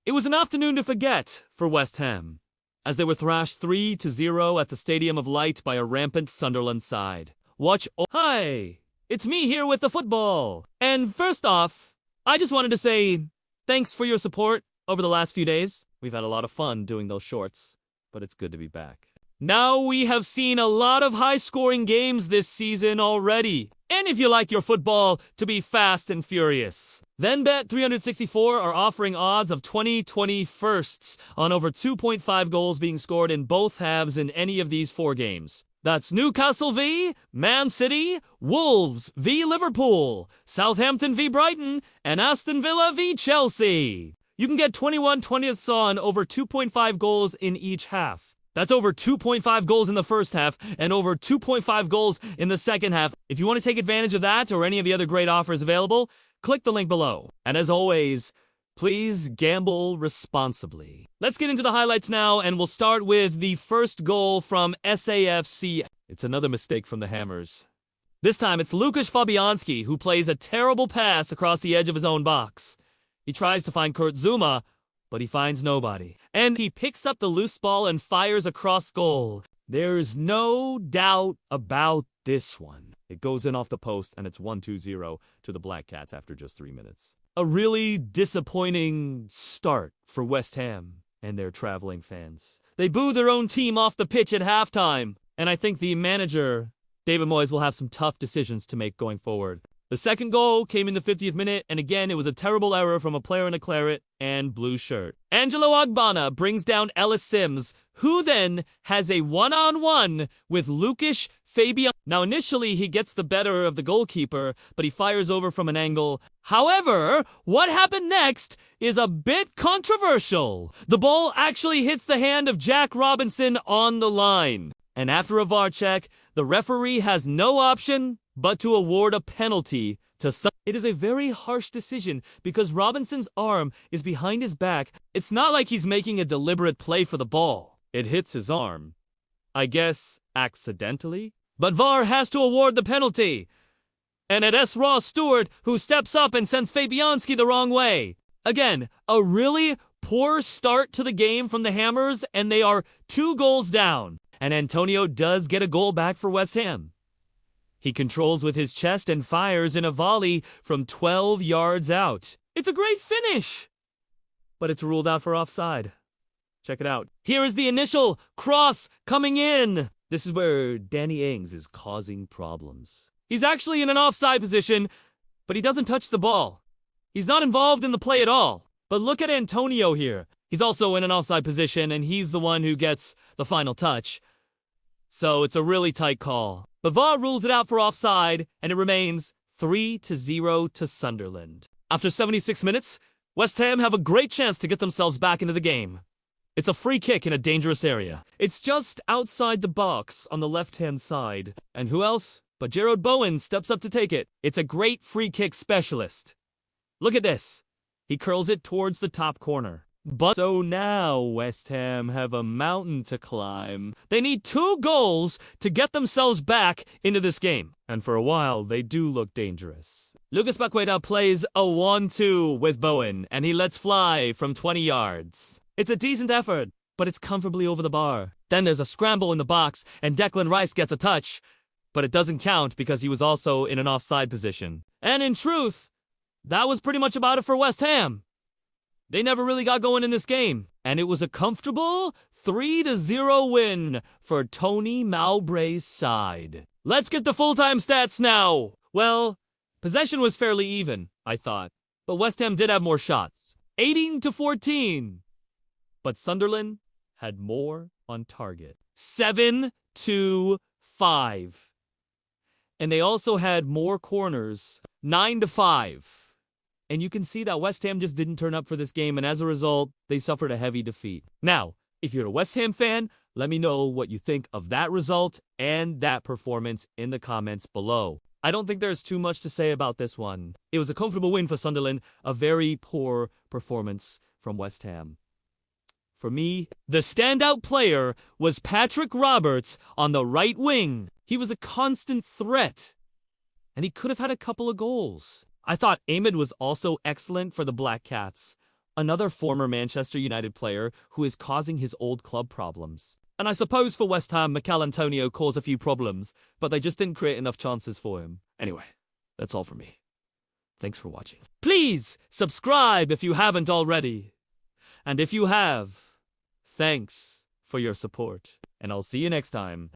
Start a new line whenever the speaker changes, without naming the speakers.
It was an afternoon to forget for West Ham, as they were thrashed 3-0 at the Stadium of Light by a rampant Sunderland side. Hi, it's me here with the football. And first off, I just wanted to say thanks for your support over the last few days. We've had a lot of fun doing those shorts, but it's good to be back. Now we have seen a lot of high-scoring games this season already. And if you like your football to be fast and furious, then Bet364 are offering odds of 20/20 firsts on over 2.5 goals being scored in both halves in any of these 4 games. That's Newcastle v Man City, Wolves v Liverpool, Southampton v Brighton, and Aston Villa v Chelsea. You can get 21/20ths on over 2.5 goals in each half. That's over 2.5 goals in the first half and over 2.5 goals in the second half. If you want to take advantage of that or any of the other great offers available, click the link below. And as always, please gamble responsibly. Let's get into the highlights now, and we'll start with the first goal from SAFC. It's another mistake from the Hammers. This time it's Łukasz Fabianski who plays a terrible pass across the edge of his own box. He tries to find Kurt Zouma, but he finds nobody. And he picks up the loose ball and fires across goal. There's no doubt about this one. It goes in off the post, and it's 1-2-0 to the Black Cats after just 3 minutes. A really disappointing start for West Ham and their traveling fans. They boo their own team off the pitch at halftime, and I think the manager, David Moyes, will have some tough decisions to make going forward. The second goal came in the 50th minute, and again, it was a terrible error from a player in a claret and blue shirt. Angelo Ogbonna brings down Ellis Sims, who then has a one-on-one with Łukasz Fabianski. Now, initially, he gets the better of the goalkeeper, but he fires over from an angle. However, what happened next is a bit controversial. The ball actually hits the hand of Jack Robinson on the line. And after a VAR check, the referee has no option but to award a penalty to some. It is a very harsh decision because Robinson's arm is behind his back. It's not like he's making a deliberate play for the ball. It hits his arm. I guess accidentally? But VAR has to award the penalty. And it's Ross Stewart who steps up and sends Fabianski the wrong way. Again, a really poor start to the game from the Hammers, and they are 2 goals down. And Antonio does get a goal back for West Ham. He controls with his chest and fires in a volley from 12 yards out. It's a great finish, but it's ruled out for offside. Check it out. Here is the initial cross coming in. This is where Danny Ings is causing problems. He's actually in an offside position, but he doesn't touch the ball. He's not involved in the play at all. But look at Antonio here. He's also in an offside position, and he's the one who gets the final touch. So it's a really tight call. But VAR rules it out for offside, and it remains 3-0 to Sunderland. After 76 minutes, West Ham have a great chance to get themselves back into the game. It's a free kick in a dangerous area. It's just outside the box on the left-hand side. And who else but Jarrod Bowen steps up to take it. It's a great free kick specialist. Look at this. He curls it towards the top corner. But so now West Ham have a mountain to climb. They need 2 goals to get themselves back into this game. And for a while, they do look dangerous. Lucas Paqueta plays a 1-2 with Bowen, and he lets fly from 20 yards. It's a decent effort, but it's comfortably over the bar. Then there's a scramble in the box, and Declan Rice gets a touch. But it doesn't count because he was also in an offside position. And in truth, that was pretty much about it for West Ham. They never really got going in this game, and it was a comfortable 3-0 win for Tony Mowbray's side. Let's get the full-time stats now. Well, possession was fairly even, I thought, but West Ham did have more shots. 18-14. But Sunderland had more on target. 7-5. And they also had more corners. 9-5. And you can see that West Ham just didn't turn up for this game, and as a result, they suffered a heavy defeat. Now, if you're a West Ham fan, let me know what you think of that result and that performance in the comments below. I don't think there's too much to say about this one. It was a comfortable win for Sunderland, a very poor performance from West Ham. For me, the standout player was Patrick Roberts on the right wing. He was a constant threat, and he could have had a couple of goals. I thought Ahmed was also excellent for the Black Cats, Another former Manchester United player who is causing his old club problems. And I suppose for West Ham, Mikel Antonio caused a few problems, but they just didn't create enough chances for him. Anyway, that's all from me. Thanks for watching. Please subscribe if you haven't already. And if you have, thanks for your support. And I'll see you next time.